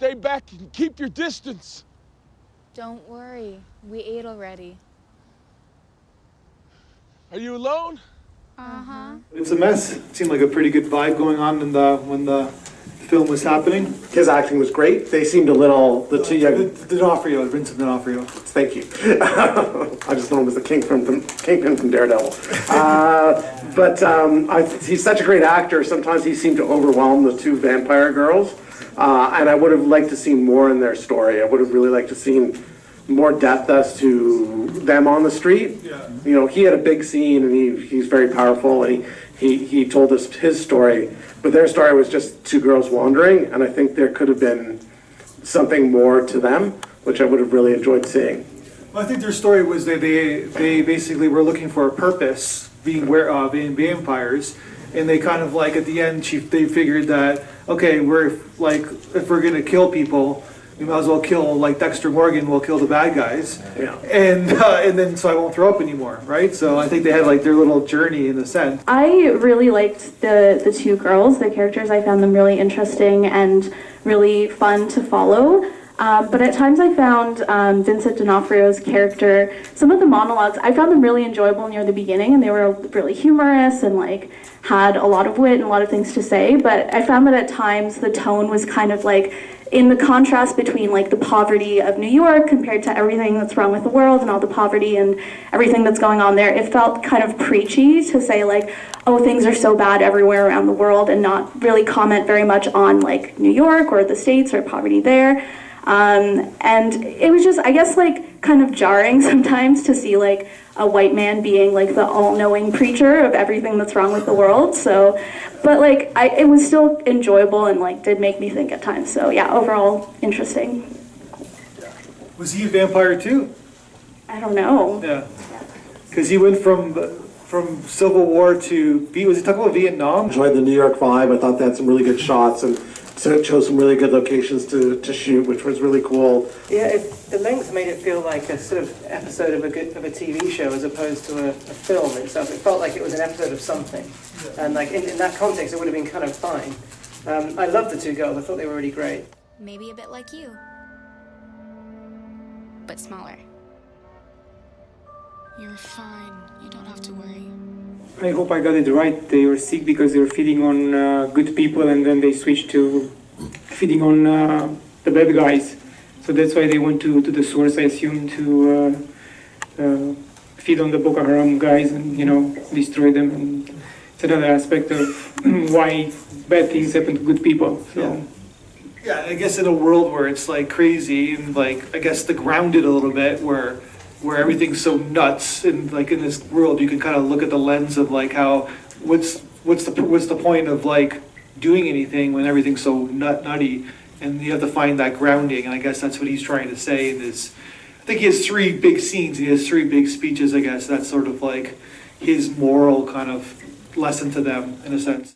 Stay back and keep your distance. Don't worry. We ate already. Are you alone? Uh-huh. It's a mess. It seemed like a pretty good vibe going on when the film was happening. His acting was great. They seemed a little, the two young... D'Onofrio, Vincent D'Onofrio. Thank you. I just know him as the Kingpin from Daredevil. He's such a great actor. Sometimes he seemed to overwhelm the two vampire girls. And I would have liked to see more in their story. I would have really liked to see more depth as to them on the street. Yeah. You know, he had a big scene and he's very powerful and he told us his story, but their story was just two girls wandering, and I think there could have been something more to them, which I would have really enjoyed seeing. Well, I think their story was that they basically were looking for a purpose, being vampires, and they kind of like at the end they figured that, okay, if we're gonna kill people, we might as well kill, like Dexter Morgan will kill the bad guys. Yeah. And then so I won't throw up anymore, right? So I think they had like their little journey in a sense. I really liked the two girls, the characters. I found them really interesting and really fun to follow. But at times I found Vincent D'Onofrio's character, some of the monologues, I found them really enjoyable near the beginning, and they were really humorous and like had a lot of wit and a lot of things to say. But I found that at times the tone was kind of like in the contrast between like the poverty of New York compared to everything that's wrong with the world and all the poverty and everything that's going on there. It felt kind of preachy to say like, oh, things are so bad everywhere around the world, and not really comment very much on like New York or the States or poverty there. And it was just, I guess, like kind of jarring sometimes to see like a white man being like the all-knowing preacher of everything that's wrong with the world. So, but like it was still enjoyable and like did make me think at times. So yeah, overall interesting. Was he a vampire too? I don't know. Yeah, because he went from Civil War to was he talking about Vietnam? Enjoyed the New York vibe. I thought they had some really good shots and so it chose some really good locations to shoot, which was really cool. Yeah, the length made it feel like a sort of episode of a TV show as opposed to a film itself. It felt like it was an episode of something, and like in that context, it would have been kind of fine. I loved the two girls. I thought they were really great. Maybe a bit like you, but smaller. You're fine. You don't have to worry. I hope I got it right. They were sick because they were feeding on good people, and then they switched to feeding on the bad guys. So that's why they went to the source, I assume, to feed on the Boko Haram guys and, you know, destroy them. And it's another aspect of why bad things happen to good people. So. Yeah, I guess in a world where it's like crazy and like I guess the grounded a little bit where everything's so nuts, and like in this world you can kind of look at the lens of like how what's the point of like doing anything when everything's so nutty, and you have to find that grounding, and I guess that's what he's trying to say in this. I think he has three big scenes, he has three big speeches. I guess that's sort of like his moral kind of lesson to them in a sense.